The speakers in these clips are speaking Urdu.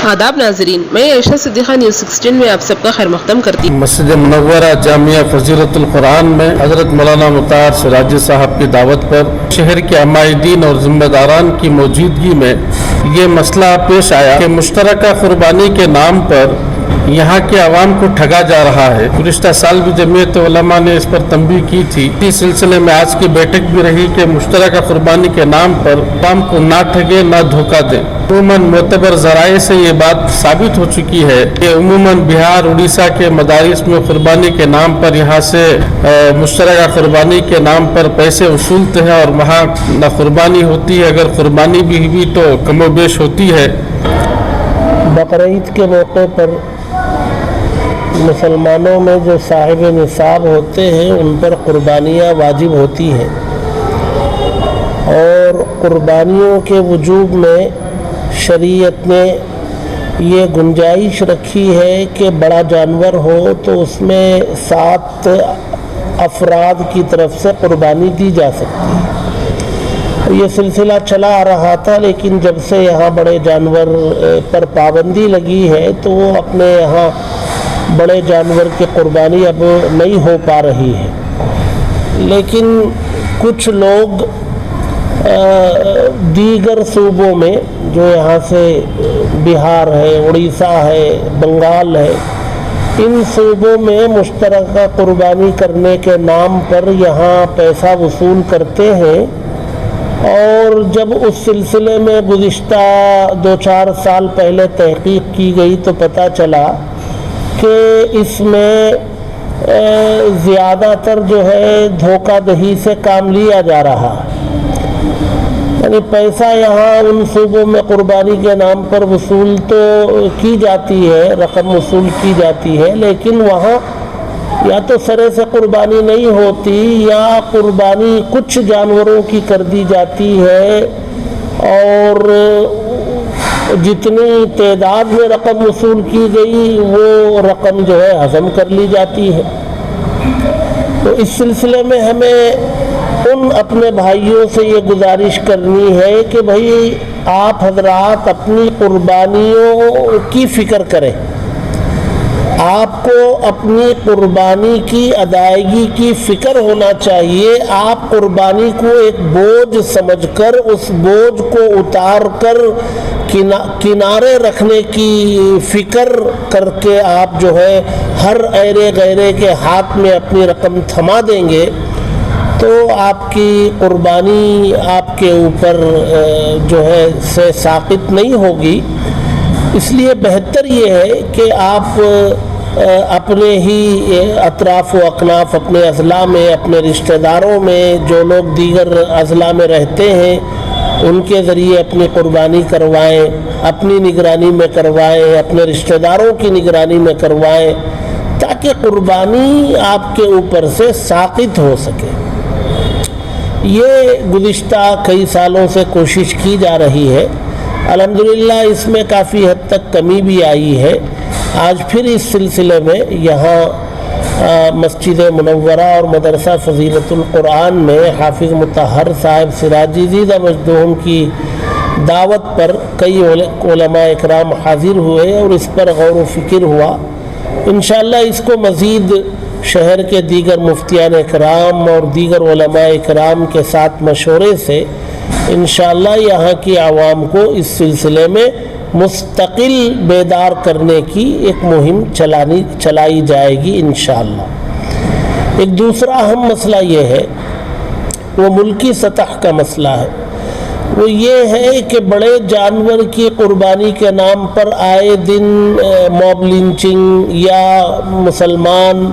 آداب ناظرین، میں عائشہ صدیقہ نیوز 16 میں آپ سب کا خیر مقدم کرتی ہوں۔ مسجد منورہ جامعہ فضیلت القرآن میں حضرت مولانا مطہر سراجی صاحب کی دعوت پر شہر کے عمائدین اور ذمہ داران کی موجودگی میں یہ مسئلہ پیش آیا کہ مشترکہ قربانی کے نام پر یہاں کے عوام کو ٹھگا جا رہا ہے۔ گزشتہ سال بھی جمعیت علماء نے اس پر تنبیہ کی تھی۔ اسی سلسلے میں آج کی بیٹھک بھی رہی کہ مشترکہ قربانی کے نام پر عوام کو نہ ٹھگے نہ دھوکہ دیں۔ عموماً معتبر ذرائع سے یہ بات ثابت ہو چکی ہے کہ عموماً بہار اڑیسہ کے مدارس میں قربانی کے نام پر یہاں سے مشترکہ قربانی کے نام پر پیسے وصولتے ہیں اور وہاں نہ قربانی ہوتی ہے، اگر قربانی بھی ہوئی تو کم و بیش ہوتی ہے۔ بقرعید کے موقع پر مسلمانوں میں جو صاحب نصاب ہوتے ہیں ان پر قربانیاں واجب ہوتی ہیں، اور قربانیوں کے وجوب میں شریعت نے یہ گنجائش رکھی ہے کہ بڑا جانور ہو تو اس میں 7 افراد کی طرف سے قربانی دی جا سکتی ہے۔ یہ سلسلہ چلا آ رہا تھا، لیکن جب سے یہاں بڑے جانور پر پابندی لگی ہے تو وہ اپنے یہاں بڑے جانور کی قربانی اب نہیں ہو پا رہی ہے۔ لیکن کچھ لوگ دیگر صوبوں میں جو یہاں سے بہار ہے، اڑیسہ ہے، بنگال ہے، ان صوبوں میں مشترکہ قربانی کرنے کے نام پر یہاں پیسہ وصول کرتے ہیں، اور جب اس سلسلے میں گزشتہ 2-4 سال پہلے تحقیق کی گئی تو پتہ چلا کہ اس میں زیادہ تر جو ہے دھوکہ دہی سے کام لیا جا رہا ہے۔ یعنی پیسہ یہاں ان صوبوں میں قربانی کے نام پر وصول تو کی جاتی ہے، رقم وصول کی جاتی ہے، لیکن وہاں یا تو سرے سے قربانی نہیں ہوتی یا قربانی کچھ جانوروں کی کر دی جاتی ہے، اور جتنی تعداد میں رقم وصول کی گئی وہ رقم جو ہے ہضم کر لی جاتی ہے۔ تو اس سلسلے میں ہمیں ان اپنے بھائیوں سے یہ گزارش کرنی ہے کہ بھائی آپ حضرات اپنی قربانیوں کی فکر کریں، آپ کو اپنی قربانی کی ادائیگی کی فکر ہونا چاہیے۔ آپ قربانی کو ایک بوجھ سمجھ کر اس بوجھ کو اتار کر کنارے رکھنے کی فکر کر کے آپ جو ہے ہر ایرے غیرے کے ہاتھ میں اپنی رقم تھما دیں گے تو آپ کی قربانی آپ کے اوپر جو ہے سے ساقط نہیں ہوگی۔ اس لیے بہتر یہ ہے کہ آپ اپنے ہی اطراف و اکناف، اپنے اضلاع میں، اپنے رشتہ داروں میں جو لوگ دیگر اضلاع میں رہتے ہیں ان کے ذریعے اپنی قربانی کروائیں، اپنی نگرانی میں کروائیں، اپنے رشتہ داروں کی نگرانی میں کروائیں، تاکہ قربانی آپ کے اوپر سے ساقط ہو سکے۔ یہ گزشتہ کئی سالوں سے کوشش کی جا رہی ہے، الحمدللہ اس میں کافی حد تک کمی بھی آئی ہے۔ آج پھر اس سلسلے میں یہاں مسجد منورہ اور مدرسہ فضیلت القرآن میں حافظ مطہر صاحب سراجی زیدہ مجدہم کی دعوت پر کئی علماء اکرام حاضر ہوئے اور اس پر غور و فکر ہوا۔ انشاءاللہ اس کو مزید شہر کے دیگر مفتیان اکرام اور دیگر علماء اکرام کے ساتھ مشورے سے انشاءاللہ یہاں کی عوام کو اس سلسلے میں مستقل بیدار کرنے کی ایک مہم چلائی جائے گی انشاءاللہ۔ ایک دوسرا اہم مسئلہ یہ ہے، وہ ملکی سطح کا مسئلہ ہے، وہ یہ ہے کہ بڑے جانور کی قربانی کے نام پر آئے دن موب لنچنگ یا مسلمان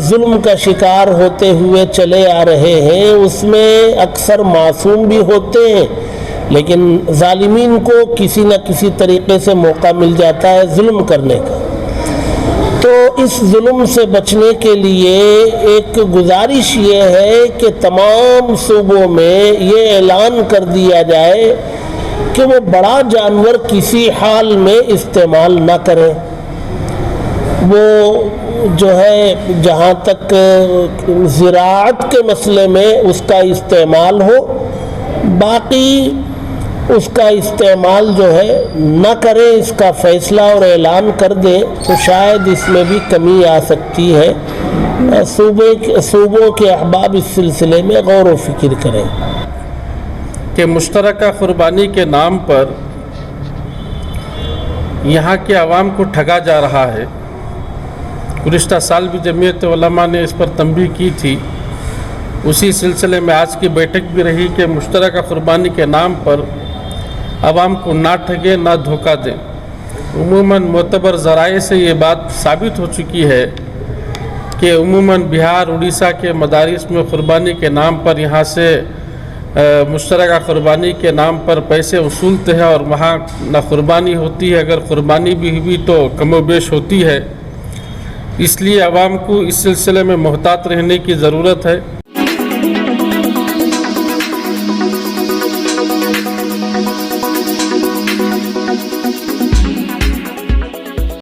ظلم کا شکار ہوتے ہوئے چلے آ رہے ہیں۔ اس میں اکثر معصوم بھی ہوتے ہیں، لیکن ظالمین کو کسی نہ کسی طریقے سے موقع مل جاتا ہے ظلم کرنے کا۔ تو اس ظلم سے بچنے کے لیے ایک گزارش یہ ہے کہ تمام صوبوں میں یہ اعلان کر دیا جائے کہ وہ بڑا جانور کسی حال میں استعمال نہ کریں۔ وہ جو ہے جہاں تک زراعت کے مسئلے میں اس کا استعمال ہو، باقی اس کا استعمال جو ہے نہ کریں، اس کا فیصلہ اور اعلان کر دیں تو شاید اس میں بھی کمی آ سکتی ہے۔ صوبوں کے احباب اس سلسلے میں غور و فکر کریں کہ مشترکہ قربانی کے نام پر یہاں کے عوام کو ٹھگا جا رہا ہے۔ گزشتہ سال بھی جمعیت علماء نے اس پر تنبیہ کی تھی، اسی سلسلے میں آج کی بیٹھک بھی رہی کہ مشترکہ قربانی کے نام پر عوام کو نہ ٹھگے نہ دھوکہ دیں۔ عموماً معتبر ذرائع سے یہ بات ثابت ہو چکی ہے کہ عموماً بہار اڑیسہ کے مدارس میں قربانی کے نام پر یہاں سے مشترکہ قربانی کے نام پر پیسے وصولتے ہیں اور وہاں نہ قربانی ہوتی ہے، اگر قربانی بھی ہوئی تو کم و بیش ہوتی ہے۔ اس لیے عوام کو اس سلسلے میں محتاط رہنے کی ضرورت ہے۔